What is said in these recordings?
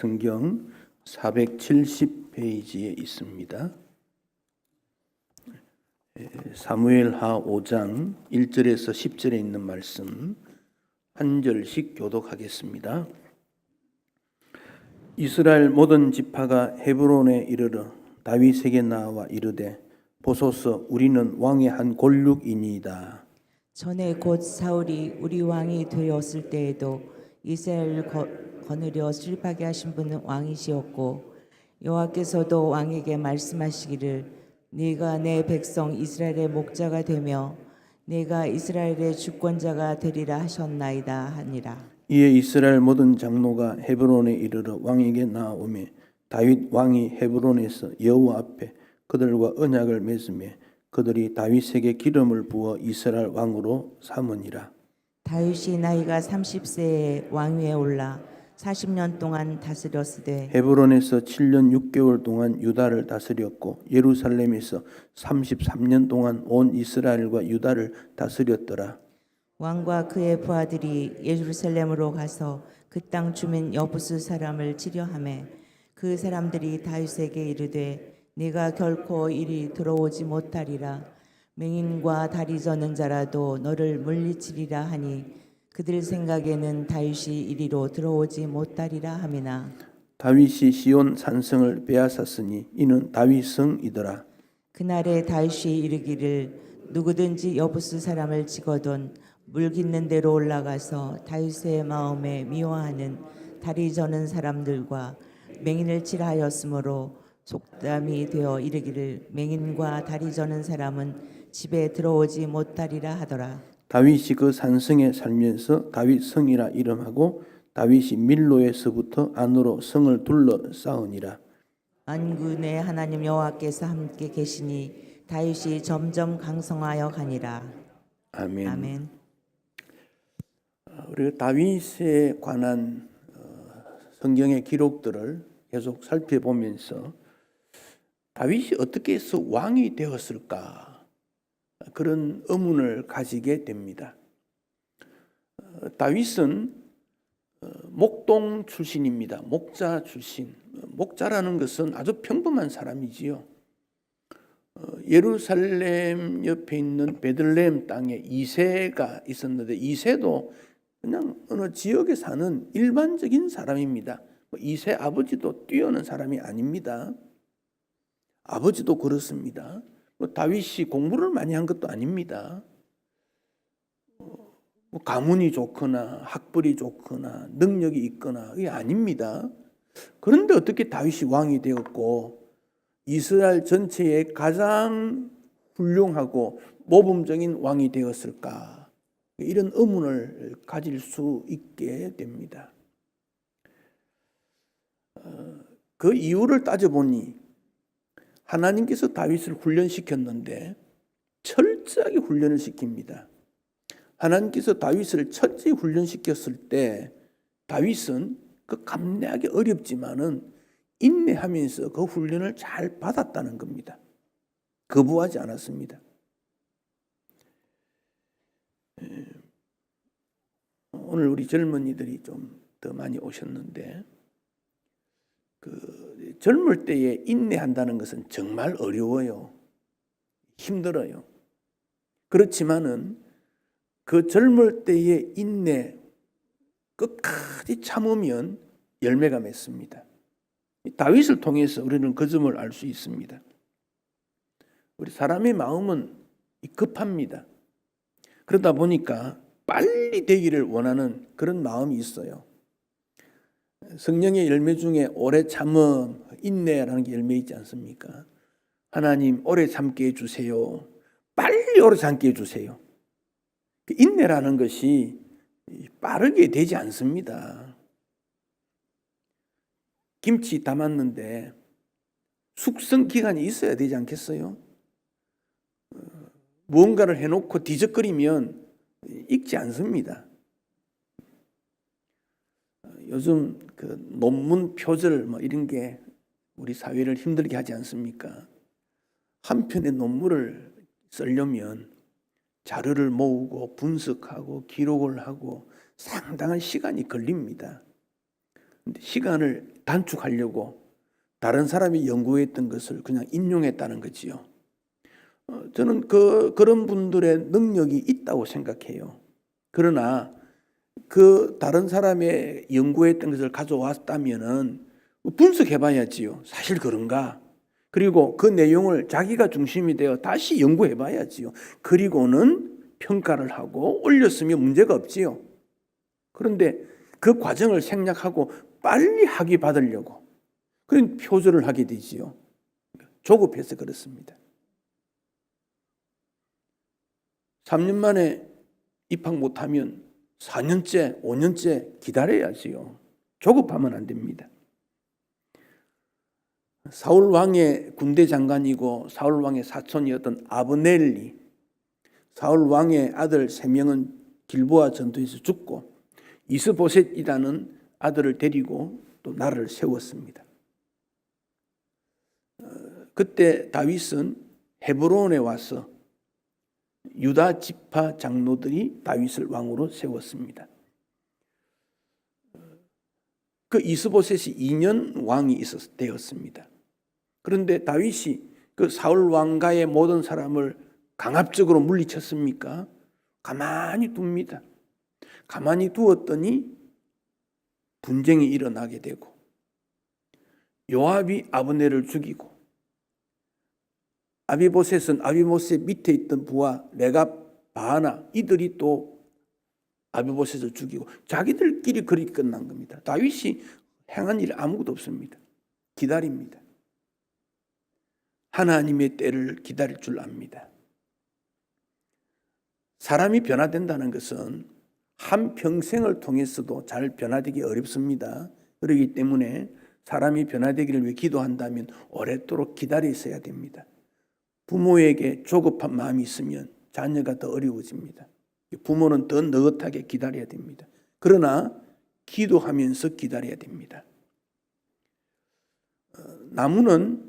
성경 470페이지에 있습니다. 사무엘하 5장 1절에서 10절에 있는 말씀 한 절씩 교독하겠습니다. 이스라엘 모든 지파가 헤브론에 이르러 다윗에게 나와 이르되 보소서 우리는 왕의 한 골육이니이다. 전에 곧 사울이 우리 왕이 되었을 때에도 이스라엘을 거느려 실패하게 하신 분은 왕이시었고 여호와께서도 왕에게 말씀하시기를 네가 내 백성 이스라엘의 목자가 되며 네가 이스라엘의 주권자가 되리라 하셨나이다 하니라. 이에 이스라엘 모든 장로가 헤브론에 이르러 왕에게 나아오매 다윗 왕이 헤브론에서 여호와 앞에 그들과 언약을 맺으며 그들이 다윗에게 기름을 부어 이스라엘 왕으로 삼으니라. 다윗이 나이가 30세에 왕위에 올라 40년 동안 다스렸으되 헤브론에서 7년 6개월 동안 유다를 다스렸고 예루살렘에서 33년 동안 온 이스라엘과 유다를 다스렸더라. 왕과 그의 부하들이 예루살렘으로 가서 그 땅 주민 여부스 사람을 치려하매 그 사람들이 다윗에게 이르되 네가 결코 이리 들어오지 못하리라. 맹인과 다리 저는 자라도 너를 물리치리라 하니 그들 생각에는 다윗이 이리로 들어오지 못하리라 하미나. 다윗이 시온 산성을 빼앗았으니 이는 다윗성이더라. 그날에 다윗이 이르기를 누구든지 여부스 사람을 치거든 물 깃는 데로 올라가서 다윗의 마음에 미워하는 다리 저는 사람들과 맹인을 치라 하였으므로 속담이 되어 이르기를 맹인과 다리 저는 사람은 집에 들어오지 못하리라 하더라. 다윗이 그 산성에 살면서 다윗성이라 이름하고 다윗이 밀로에서부터 안으로 성을 둘러싸우니라. 만군의 하나님 여호와께서 함께 계시니 다윗이 점점 강성하여 가니라. 아멘. 아멘. 우리가 다윗에 관한 성경의 기록들을 계속 살펴보면서 다윗이 어떻게 해서 왕이 되었을까? 그런 의문을 가지게 됩니다. 다윗은 목동 출신입니다. 목자 출신. 목자라는 것은 아주 평범한 사람이지요. 예루살렘 옆에 있는 베들레헴 땅에 이새가 있었는데 이새도 그냥 어느 지역에 사는 일반적인 사람입니다. 이새 아버지도 뛰어난 사람이 아닙니다. 아버지도 그렇습니다. 다윗이 공부를 많이 한 것도 아닙니다. 가문이 좋거나 학벌이 좋거나 능력이 있거나 이게 아닙니다. 그런데 어떻게 다윗이 왕이 되었고 이스라엘 전체에 가장 훌륭하고 모범적인 왕이 되었을까? 이런 의문을 가질 수 있게 됩니다. 그 이유를 따져보니 하나님께서 다윗을 훈련시켰는데 철저하게 훈련을 시킵니다. 하나님께서 다윗을 철저히 훈련시켰을 때 다윗은 그 감내하기 어렵지만은 인내하면서 그 훈련을 잘 받았다는 겁니다. 거부하지 않았습니다. 오늘 우리 젊은이들이 좀 더 많이 오셨는데 그 젊을 때에 인내한다는 것은 정말 어려워요. 힘들어요. 그렇지만은 그 젊을 때의 인내 끝까지 참으면 열매가 맺습니다. 다윗을 통해서 우리는 그 점을 알 수 있습니다. 우리 사람의 마음은 급합니다. 그러다 보니까 빨리 되기를 원하는 그런 마음이 있어요. 성령의 열매 중에 오래 참음, 인내라는 게 열매 있지 않습니까? 하나님 오래 참게 해주세요. 빨리 오래 참게 해주세요. 인내라는 것이 빠르게 되지 않습니다. 김치 담았는데 숙성 기간이 있어야 되지 않겠어요? 무언가를 해놓고 뒤적거리면 익지 않습니다. 요즘 그 논문 표절 이런 게 우리 사회를 힘들게 하지 않습니까? 한 편의 논문을 쓰려면 자료를 모으고 분석하고 기록을 하고 상당한 시간이 걸립니다. 시간을 단축하려고 다른 사람이 연구했던 것을 그냥 인용했다는 거지요. 저는 그런 분들의 능력이 있다고 생각해요. 그러나 그 다른 사람의 연구했던 것을 가져왔다면은 분석해봐야지요. 사실 그런가? 그리고 그 내용을 자기가 중심이 되어 다시 연구해봐야지요. 그리고는 평가를 하고 올렸으면 문제가 없지요. 그런데 그 과정을 생략하고 빨리 학위 받으려고 그런 표절을 하게 되지요. 조급해서 그렇습니다. 3년 만에 입학 못하면 4년째, 5년째 기다려야지요. 조급하면 안 됩니다. 사울 왕의 군대 장관이고 사울 왕의 사촌이었던 아브넬리, 사울 왕의 아들 3명은 길보아 전투에서 죽고 이스보셋이라는 아들을 데리고 또 나라를 세웠습니다. 그때 다윗은 헤브론에 와서 유다 지파 장로들이 다윗을 왕으로 세웠습니다. 그 이스보셋이 2년 왕이 되었습니다. 그런데 다윗이 그 사울 왕가의 모든 사람을 강압적으로 물리쳤습니까? 가만히 둡니다. 가만히 두었더니 분쟁이 일어나게 되고 요압이 아브넬을 죽이고 아비보셋은 아비보셋 밑에 있던 부하 레갑, 바하나 이들이 또 아비보셋을 죽이고 자기들끼리 그렇게 끝난 겁니다. 다윗이 행한 일 아무것도 없습니다. 기다립니다. 하나님의 때를 기다릴 줄 압니다. 사람이 변화된다는 것은 한 평생을 통해서도 잘 변화되기 어렵습니다. 그렇기 때문에 사람이 변화되기를 위해 기도한다면 오랫도록 기다려 있어야 됩니다. 부모에게 조급한 마음이 있으면 자녀가 더 어려워집니다. 부모는 더 느긋하게 기다려야 됩니다. 그러나 기도하면서 기다려야 됩니다. 나무는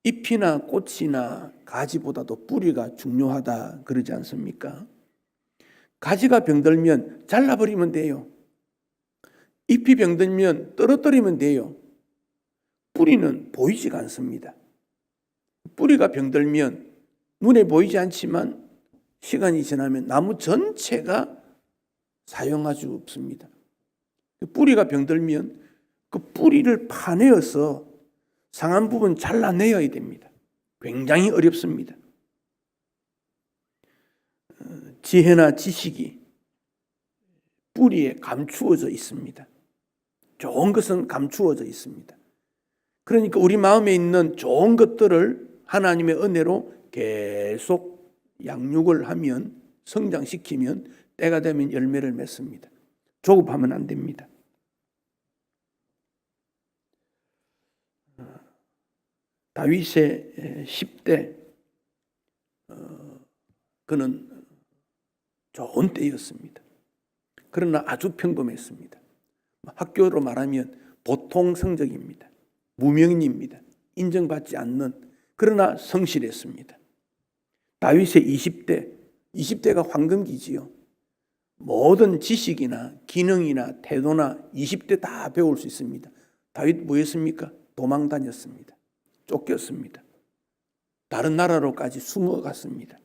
잎이나 꽃이나 가지보다도 뿌리가 중요하다 그러지 않습니까? 가지가 병들면 잘라버리면 돼요. 잎이 병들면 떨어뜨리면 돼요. 뿌리는 보이지가 않습니다. 뿌리가 병들면 눈에 보이지 않지만 시간이 지나면 나무 전체가 사용할 수 없습니다. 뿌리가 병들면 그 뿌리를 파내어서 상한 부분 잘라내야 됩니다. 굉장히 어렵습니다. 지혜나 지식이 뿌리에 감추어져 있습니다. 좋은 것은 감추어져 있습니다. 그러니까 우리 마음에 있는 좋은 것들을 하나님의 은혜로 계속 양육을 하면 성장시키면 때가 되면 열매를 맺습니다. 조급하면 안 됩니다. 다윗의 10대 그는 좋은 때였습니다. 그러나 아주 평범했습니다. 학교로 말하면 보통 성적입니다. 무명인입니다. 인정받지 않는 그러나 성실했습니다. 다윗의 20대가 황금기지요. 모든 지식이나 기능이나 태도나 20대 다 배울 수 있습니다. 다윗 뭐였습니까? 도망 다녔습니다. 쫓겼습니다. 다른 나라로까지 숨어갔습니다.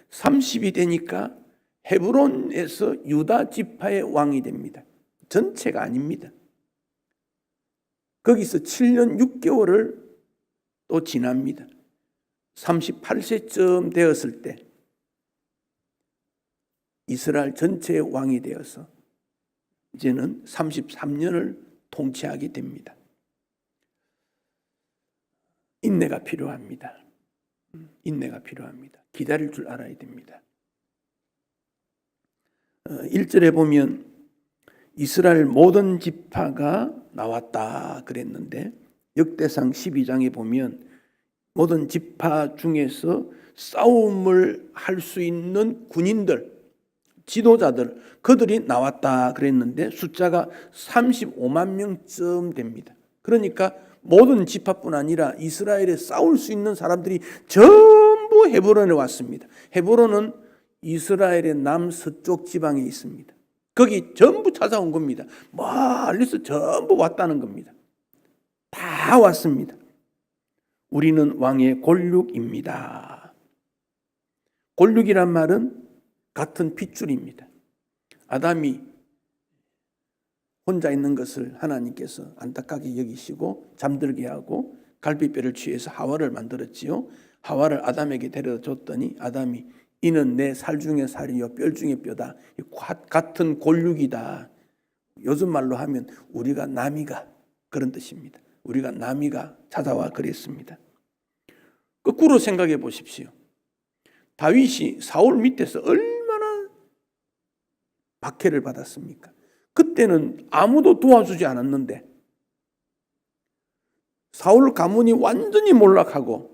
30이 되니까 헤브론에서 유다 지파의 왕이 됩니다. 전체가 아닙니다. 거기서 7년 6개월을 또 지납니다. 38세쯤 되었을 때 이스라엘 전체의 왕이 되어서 이제는 33년을 통치하게 됩니다. 인내가 필요합니다. 인내가 필요합니다. 기다릴 줄 알아야 됩니다. 1절에 보면 이스라엘 모든 지파가 나왔다 그랬는데 역대상 12장에 보면 모든 지파 중에서 싸움을 할 수 있는 군인들, 지도자들, 그들이 나왔다 그랬는데 숫자가 35만 명쯤 됩니다. 그러니까 모든 지파뿐 아니라 이스라엘에 싸울 수 있는 사람들이 전부 헤브론에 왔습니다. 헤브론은 이스라엘의 남서쪽 지방에 있습니다. 거기 전부 찾아온 겁니다. 멀리서 전부 왔다는 겁니다. 다 왔습니다. 우리는 왕의 골육입니다. 골육이란 말은 같은 핏줄입니다. 아담이 혼자 있는 것을 하나님께서 안타깝게 여기시고 잠들게 하고 갈비뼈를 취해서 하와를 만들었지요. 하와를 아담에게 데려다 줬더니 아담이 이는 내 살 중에 살이요 뼈 중에 뼈다. 같은 골육이다. 요즘 말로 하면 우리가 남이가 그런 뜻입니다. 우리가 남이가 찾아와 그랬습니다. 거꾸로 생각해 보십시오. 다윗이 사울 밑에서 얼마나 박해를 받았습니까? 그때는 아무도 도와주지 않았는데 사울 가문이 완전히 몰락하고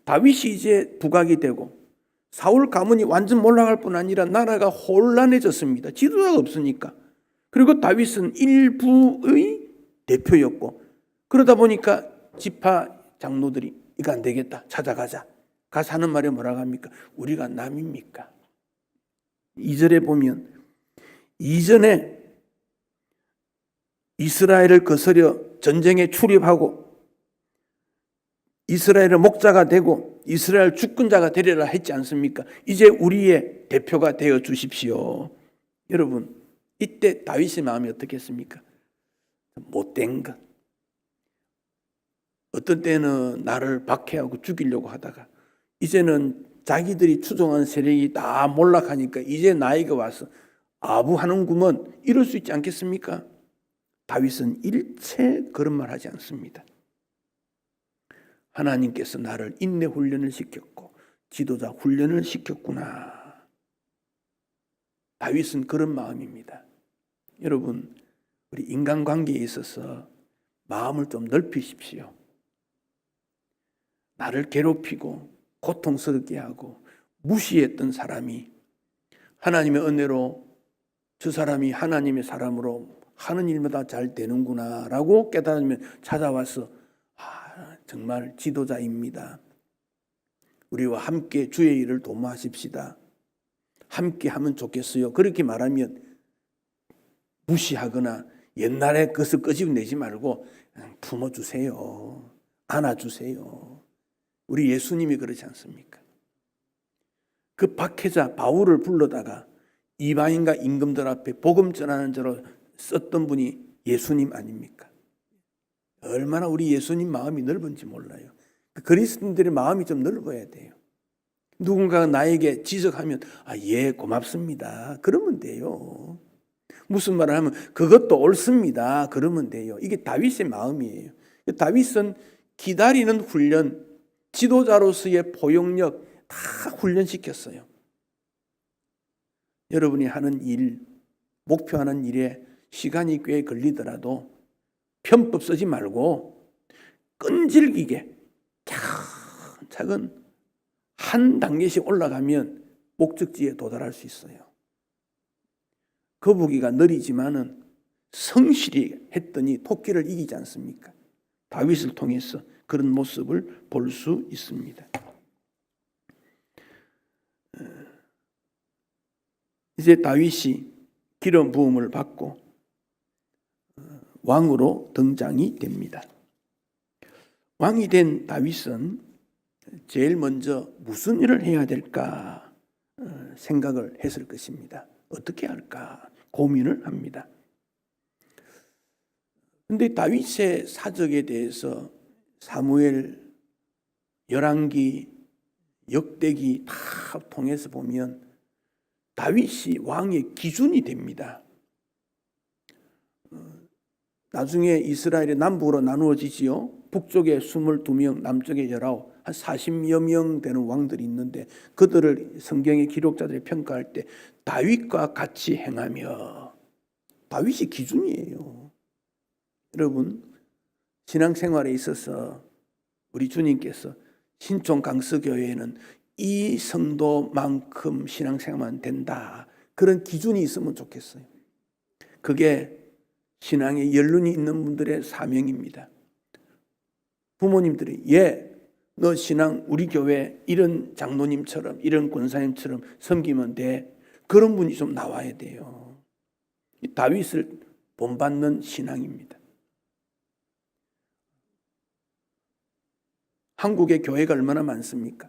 다윗이 이제 부각이 되고 사울 가문이 완전 몰락할 뿐 아니라 나라가 혼란해졌습니다. 지도자가 없으니까. 그리고 다윗은 일부의 대표였고 그러다 보니까 지파 장로들이 이거 안 되겠다. 찾아가자. 가서 하는 말이 뭐라고 합니까? 우리가 남입니까? 2절에 보면 이전에 이스라엘을 거스려 전쟁에 출입하고 이스라엘의 목자가 되고 이스라엘 주권자가 되리라 했지 않습니까? 이제 우리의 대표가 되어 주십시오. 여러분, 이때 다윗의 마음이 어떻겠습니까? 못된 것. 어떤 때는 나를 박해하고 죽이려고 하다가 이제는 자기들이 추종한 세력이 다 몰락하니까 이제 나에게 와서 아부하는구먼 이럴 수 있지 않겠습니까? 다윗은 일체 그런 말 하지 않습니다. 하나님께서 나를 인내 훈련을 시켰고 지도자 훈련을 시켰구나. 다윗은 그런 마음입니다. 여러분, 우리 인간관계에 있어서 마음을 좀 넓히십시오. 나를 괴롭히고 고통스럽게 하고 무시했던 사람이 하나님의 은혜로 저 사람이 하나님의 사람으로 하는 일마다 잘 되는구나 라고 깨달으면 찾아와서 정말 지도자입니다. 우리와 함께 주의 일을 도모하십시다. 함께 하면 좋겠어요. 그렇게 말하면 무시하거나 옛날에 그것을 끄집어내지 말고 품어주세요. 안아주세요. 우리 예수님이 그렇지 않습니까? 그 박해자 바울을 불러다가 이방인과 임금들 앞에 복음 전하는 자로 썼던 분이 예수님 아닙니까? 얼마나 우리 예수님 마음이 넓은지 몰라요. 그리스도인들의 마음이 좀 넓어야 돼요. 누군가가 나에게 지적하면 예 고맙습니다. 그러면 돼요. 무슨 말을 하면 그것도 옳습니다. 그러면 돼요. 이게 다윗의 마음이에요. 다윗은 기다리는 훈련, 지도자로서의 포용력 다 훈련시켰어요. 여러분이 하는 일, 목표하는 일에 시간이 꽤 걸리더라도 편법 쓰지 말고 끈질기게 차근차근 한 단계씩 올라가면 목적지에 도달할 수 있어요. 거북이가 느리지만은 성실히 했더니 토끼를 이기지 않습니까? 다윗을 통해서 그런 모습을 볼 수 있습니다. 이제 다윗이 기름 부음을 받고 왕으로 등장이 됩니다. 왕이 된 다윗은 제일 먼저 무슨 일을 해야 될까 생각을 했을 것입니다. 어떻게 할까 고민을 합니다. 그런데 다윗의 사적에 대해서 사무엘, 열왕기, 역대기 다 통해서 보면 다윗이 왕의 기준이 됩니다. 나중에 이스라엘이 남북으로 나누어지지요. 북쪽에 22명, 남쪽에 19, 한 40여 명 되는 왕들이 있는데 그들을 성경의 기록자들이 평가할 때 다윗과 같이 행하며, 다윗이 기준이에요. 여러분, 신앙생활에 있어서 우리 주님께서 신촌 강서교회에는 이 성도만큼 신앙생활만 된다, 그런 기준이 있으면 좋겠어요. 그게 신앙에 연륜이 있는 분들의 사명입니다. 부모님들이 너 신앙 우리 교회 이런 장로님처럼 이런 권사님처럼 섬기면 돼, 그런 분이 좀 나와야 돼요. 이 다윗을 본받는 신앙입니다. 한국의 교회가 얼마나 많습니까?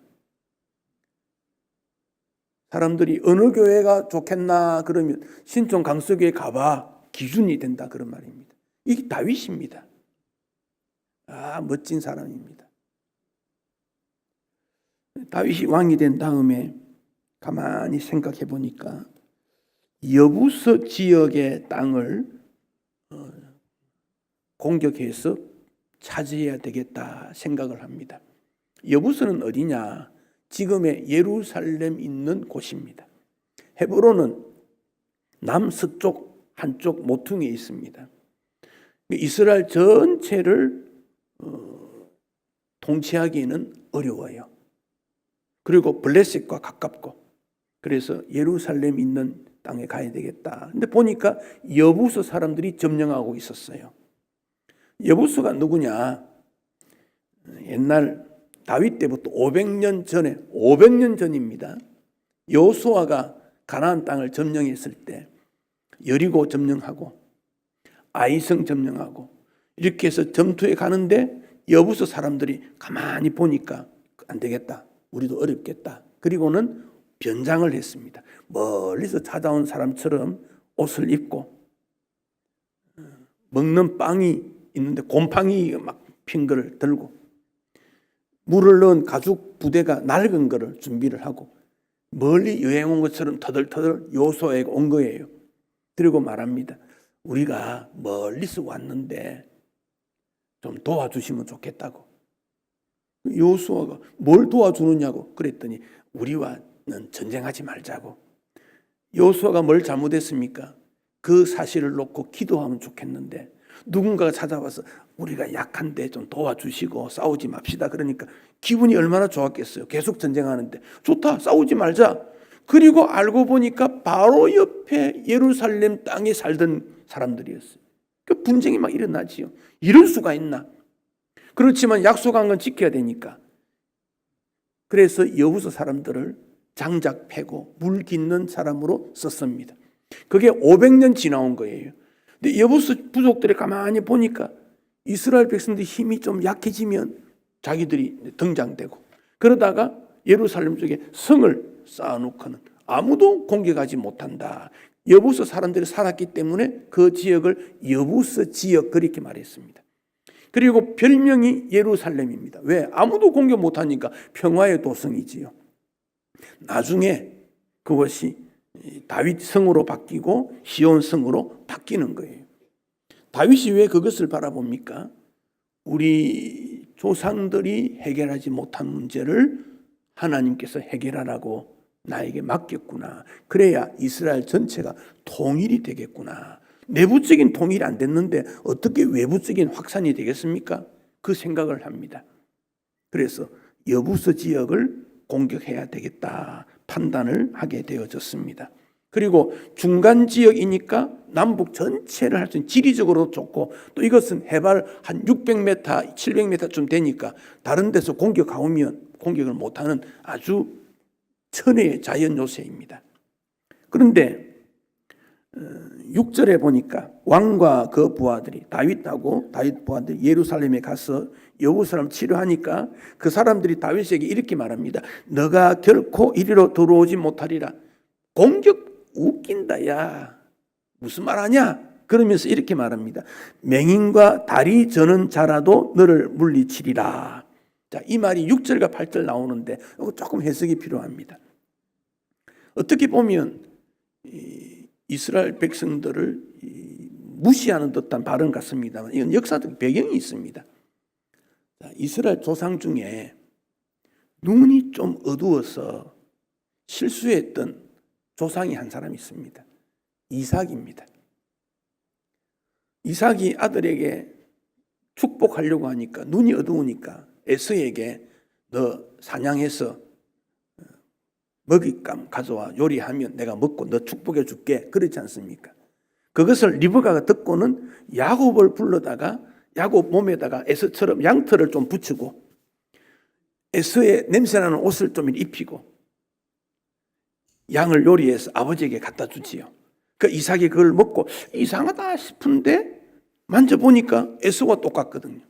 사람들이 어느 교회가 좋겠나 그러면 신촌 강서교회 가봐 기준이 된다 그런 말입니다. 이게 다윗입니다. 멋진 사람입니다. 다윗이 왕이 된 다음에 가만히 생각해 보니까 여부서 지역의 땅을 공격해서 차지해야 되겠다 생각을 합니다. 여부서는 어디냐? 지금의 예루살렘 있는 곳입니다. 헤브론은 남서쪽 한쪽 모퉁이에 있습니다. 이스라엘 전체를 통치하기는 어려워요. 그리고 블레셋과 가깝고 그래서 예루살렘 있는 땅에 가야 되겠다. 근데 보니까 여부서 사람들이 점령하고 있었어요. 여부서가 누구냐? 옛날 다윗 때부터 500년 전입니다. 여호수아가 가나안 땅을 점령했을 때 여리고 점령하고 아이성 점령하고 이렇게 해서 전투에 가는데 여부서 사람들이 가만히 보니까 안 되겠다. 우리도 어렵겠다. 그리고는 변장을 했습니다. 멀리서 찾아온 사람처럼 옷을 입고 먹는 빵이 있는데 곰팡이 막 핀 거를 들고 물을 넣은 가죽 부대가 낡은 거를 준비를 하고 멀리 여행 온 것처럼 터덜터덜 여호수아에게 온 거예요. 그리고 말합니다. 우리가 멀리서 왔는데 좀 도와주시면 좋겠다고. 여호수아가 뭘 도와주느냐고 그랬더니 우리와는 전쟁하지 말자고. 여호수아가 뭘 잘못했습니까? 그 사실을 놓고 기도하면 좋겠는데 누군가가 찾아와서 우리가 약한데 좀 도와주시고 싸우지 맙시다 그러니까 기분이 얼마나 좋았겠어요. 계속 전쟁하는데 좋다 싸우지 말자. 그리고 알고 보니까 바로 옆에 예루살렘 땅에 살던 사람들이었어요. 그 분쟁이 막 일어나지요. 이럴 수가 있나? 그렇지만 약속한 건 지켜야 되니까. 그래서 여호수아 사람들을 장작 패고 물 깃는 사람으로 썼습니다. 그게 500년 지나온 거예요. 근데 여호수아 부족들이 가만히 보니까 이스라엘 백성들이 힘이 좀 약해지면 자기들이 등장되고 그러다가 예루살렘 쪽에 성을 쌓아놓고는 아무도 공격하지 못한다. 여부서 사람들이 살았기 때문에 그 지역을 여부서 지역 그렇게 말했습니다. 그리고 별명이 예루살렘입니다. 왜? 아무도 공격 못하니까 평화의 도성이지요. 나중에 그것이 다윗 성으로 바뀌고 시온 성으로 바뀌는 거예요. 다윗이 왜 그것을 바라봅니까? 우리 조상들이 해결하지 못한 문제를 하나님께서 해결하라고 나에게 맡겼구나. 그래야 이스라엘 전체가 통일이 되겠구나. 내부적인 통일이 안 됐는데 어떻게 외부적인 확산이 되겠습니까? 그 생각을 합니다. 그래서 여부서 지역을 공격해야 되겠다 판단을 하게 되어졌습니다. 그리고 중간 지역이니까 남북 전체를 할 수 있는 지리적으로 좋고 또 이것은 해발 한 600m, 700m쯤 되니까 다른 데서 공격을 못하는 아주 천혜의 자연 요새입니다. 그런데 6절에 보니까 왕과 그 부하들이 다윗하고 다윗 부하들이 예루살렘에 가서 여부 사람 치료하니까 그 사람들이 다윗에게 이렇게 말합니다. 너가 결코 이리로 들어오지 못하리라. 공격 웃긴다 야. 무슨 말 하냐? 그러면서 이렇게 말합니다. 맹인과 다리 저는 자라도 너를 물리치리라. 자, 이 말이 6절과 8절 나오는데 이거 조금 해석이 필요합니다. 어떻게 보면 이스라엘 백성들을 무시하는 듯한 발언 같습니다만 이건 역사적 배경이 있습니다. 이스라엘 조상 중에 눈이 좀 어두워서 실수했던 조상이 한 사람이 있습니다. 이삭입니다. 이삭이 아들에게 축복하려고 하니까 눈이 어두우니까 에서에게 너 사냥해서 먹잇감 가져와 요리하면 내가 먹고 너 축복해 줄게. 그렇지 않습니까? 그것을 리브가가 듣고는 야곱을 불러다가 야곱 몸에다가 에서처럼 양털을 좀 붙이고 에서의 냄새나는 옷을 좀 입히고 양을 요리해서 아버지에게 갖다 주지요. 그 이삭이 그걸 먹고 이상하다 싶은데 만져보니까 에서와 똑같거든요.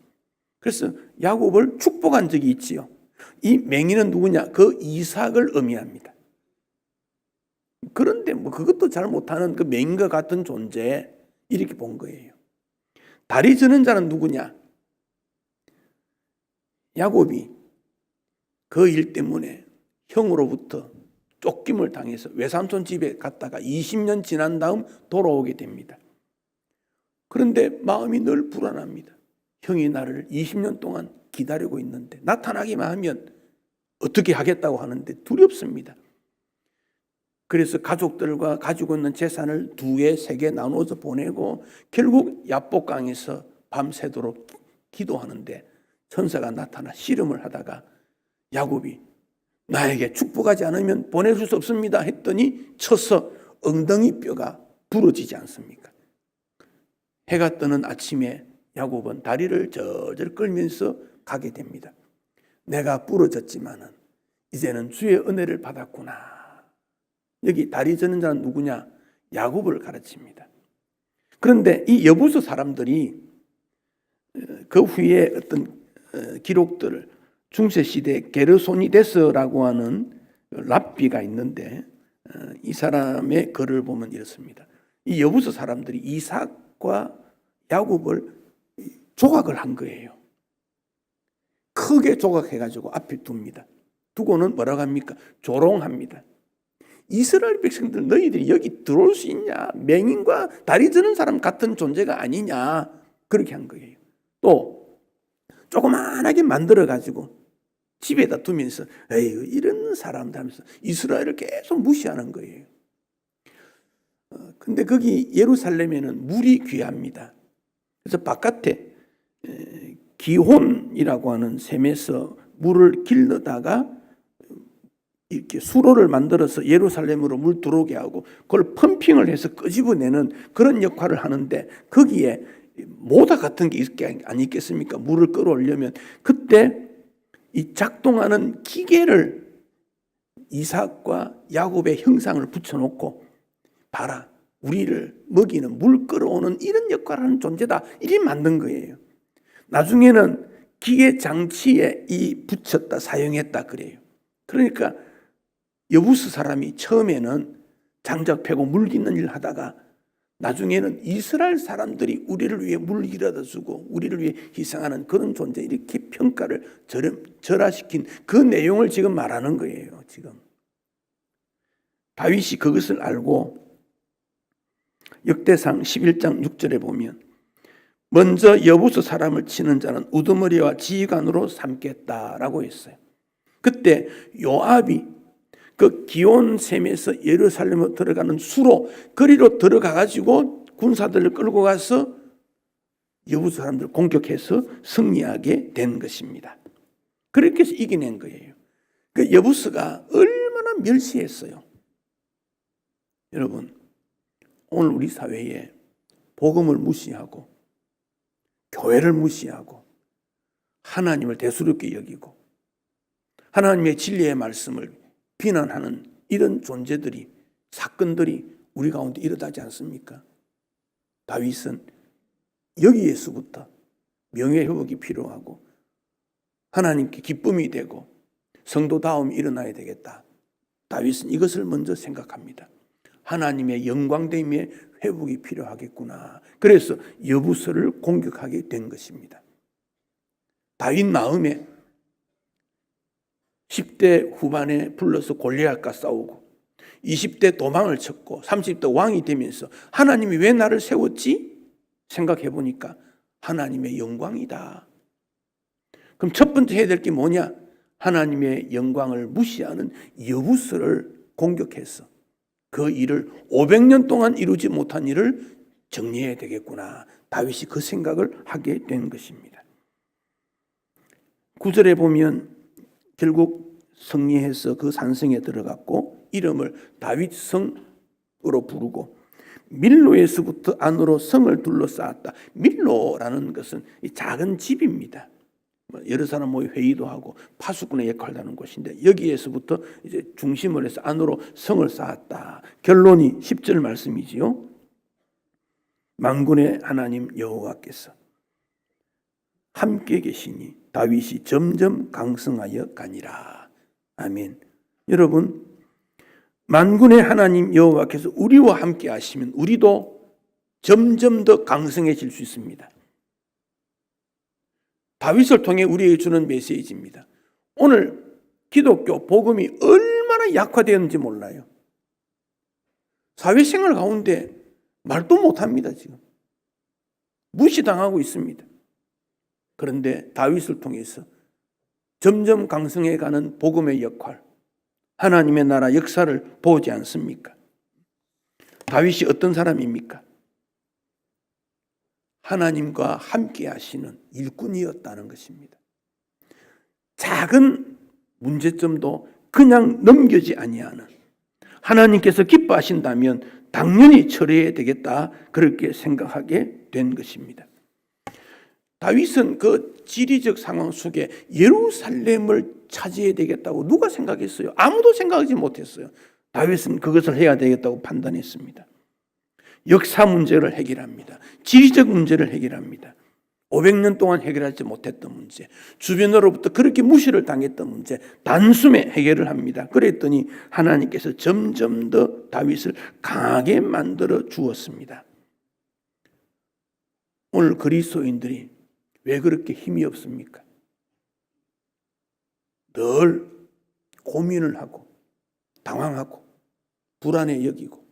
그래서 야곱을 축복한 적이 있지요. 이 맹인은 누구냐? 그 이삭을 의미합니다. 그런데 뭐 그것도 잘 못하는 그 맹인과 같은 존재 이렇게 본 거예요. 다리 저는 자는 누구냐? 야곱이 그 일 때문에 형으로부터 쫓김을 당해서 외삼촌 집에 갔다가 20년 지난 다음 돌아오게 됩니다. 그런데 마음이 늘 불안합니다. 형이 나를 20년 동안 기다리고 있는데 나타나기만 하면 어떻게 하겠다고 하는데 두렵습니다. 그래서 가족들과 가지고 있는 재산을 2개, 3개 나눠서 보내고 결국 야복강에서 밤새도록 기도하는데 천사가 나타나 씨름을 하다가 야곱이 나에게 축복하지 않으면 보내줄 수 없습니다 했더니 쳐서 엉덩이 뼈가 부러지지 않습니까? 해가 뜨는 아침에 야곱은 다리를 저절 끌면서 가게 됩니다. 내가 부러졌지만은 이제는 주의 은혜를 받았구나. 여기 다리 저는 자는 누구냐? 야곱을 가르칩니다. 그런데 이 여부수 사람들이 그 후에 어떤 기록들을 중세시대 게르소니데스라고 하는 랍비가 있는데 이 사람의 글을 보면 이렇습니다. 이 여부수 사람들이 이삭과 야곱을 조각을 한 거예요. 크게 조각해가지고 앞에 둡니다. 두고는 뭐라고 합니까? 조롱합니다. 이스라엘 백성들 너희들이 여기 들어올 수 있냐? 맹인과 다리 저는 사람 같은 존재가 아니냐? 그렇게 한 거예요. 또 조그만하게 만들어가지고 집에다 두면서 에이 이런 사람들 하면서 이스라엘을 계속 무시하는 거예요. 근데 거기 예루살렘에는 물이 귀합니다. 그래서 바깥에 기혼이라고 하는 샘에서 물을 길러다가 이렇게 수로를 만들어서 예루살렘으로 물 들어오게 하고 그걸 펌핑을 해서 끄집어내는 그런 역할을 하는데 거기에 모다 같은 게 있게 안 있겠습니까? 물을 끌어올려면 그때 이 작동하는 기계를 이삭과 야곱의 형상을 붙여놓고 봐라 우리를 먹이는 물 끌어오는 이런 역할을 하는 존재다 이렇게 만든 거예요. 나중에는 기계 장치에 이 붙였다 사용했다 그래요. 그러니까 여부스 사람이 처음에는 장작 패고 물 깃는 일을 하다가 나중에는 이스라엘 사람들이 우리를 위해 물 길어다 주고 우리를 위해 희생하는 그런 존재 이렇게 평가를 절하시킨 그 내용을 지금 말하는 거예요. 지금 다윗이 그것을 알고 역대상 11장 6절에 보면 먼저 여부수 사람을 치는 자는 우두머리와 지휘관으로 삼겠다라고 했어요. 그때 요압이 그 기온샘에서 예루살렘으로 들어가는 수로 거리로 들어가 가지고 군사들을 끌고 가서 여부수 사람들을 공격해서 승리하게 된 것입니다. 그렇게 해서 이겨낸 거예요. 그 여부수가 얼마나 멸시했어요. 여러분 오늘 우리 사회에 복음을 무시하고 교회를 무시하고 하나님을 대수롭게 여기고 하나님의 진리의 말씀을 비난하는 이런 존재들이 사건들이 우리 가운데 일어나지 않습니까? 다윗은 여기에서부터 명예회복이 필요하고 하나님께 기쁨이 되고 성도다움이 일어나야 되겠다. 다윗은 이것을 먼저 생각합니다. 하나님의 영광됨의 회복이 필요하겠구나. 그래서 여부서를 공격하게 된 것입니다. 다윗 나음에 10대 후반에 불러서 골리앗과 싸우고 20대 도망을 쳤고 30대 왕이 되면서 하나님이 왜 나를 세웠지? 생각해 보니까 하나님의 영광이다. 그럼 첫 번째 해야 될 게 뭐냐? 하나님의 영광을 무시하는 여부서를 공격해서 그 일을 500년 동안 이루지 못한 일을 정리해야 되겠구나. 다윗이 그 생각을 하게 된 것입니다. 9절에 보면 결국 승리해서 그 산성에 들어갔고 이름을 다윗성으로 부르고 밀로에서부터 안으로 성을 둘러싸았다. 밀로라는 것은 이 작은 집입니다. 여러 사람 모여 회의도 하고 파수꾼의 역할을 하는 곳인데 여기에서부터 이제 중심을 해서 안으로 성을 쌓았다. 결론이 10절 말씀이지요. 만군의 하나님 여호와께서 함께 계시니 다윗이 점점 강성하여 가니라. 아멘. 여러분, 만군의 하나님 여호와께서 우리와 함께 하시면 우리도 점점 더 강성해질 수 있습니다. 다윗을 통해 우리에게 주는 메시지입니다. 오늘 기독교 복음이 얼마나 약화되었는지 몰라요. 사회생활 가운데 말도 못합니다. 지금 무시당하고 있습니다. 그런데 다윗을 통해서 점점 강성해가는 복음의 역할, 하나님의 나라 역사를 보지 않습니까? 다윗이 어떤 사람입니까? 하나님과 함께 하시는 일꾼이었다는 것입니다. 작은 문제점도 그냥 넘기지 아니하는, 하나님께서 기뻐하신다면 당연히 처리해야 되겠다, 그렇게 생각하게 된 것입니다. 다윗은 그 지리적 상황 속에 예루살렘을 차지해야 되겠다고 누가 생각했어요? 아무도 생각하지 못했어요. 다윗은 그것을 해야 되겠다고 판단했습니다. 역사 문제를 해결합니다. 지리적 문제를 해결합니다. 500년 동안 해결하지 못했던 문제, 주변으로부터 그렇게 무시를 당했던 문제 단숨에 해결을 합니다. 그랬더니 하나님께서 점점 더 다윗을 강하게 만들어 주었습니다. 오늘 그리스도인들이 왜 그렇게 힘이 없습니까? 늘 고민을 하고 당황하고 불안해 여기고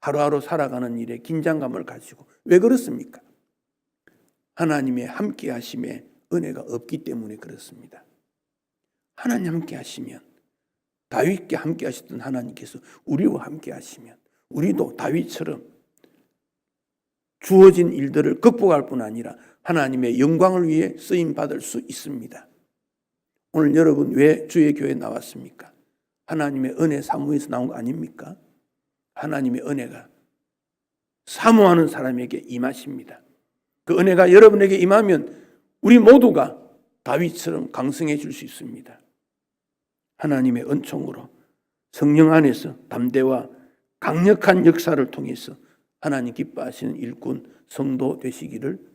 하루하루 살아가는 일에 긴장감을 가지고 왜 그렇습니까? 하나님의 함께 하심에 은혜가 없기 때문에 그렇습니다. 하나님 함께 하시면, 다윗과 함께 하셨던 하나님께서 우리와 함께 하시면 우리도 다윗처럼 주어진 일들을 극복할 뿐 아니라 하나님의 영광을 위해 쓰임받을 수 있습니다. 오늘 여러분 왜 주의 교회에 나왔습니까? 하나님의 은혜 사모에서 나온 거 아닙니까? 하나님의 은혜가 사모하는 사람에게 임하십니다. 그 은혜가 여러분에게 임하면 우리 모두가 다윗처럼 강성해질 수 있습니다. 하나님의 은총으로 성령 안에서 담대와 강력한 역사를 통해서 하나님 기뻐하시는 일꾼 성도 되시기를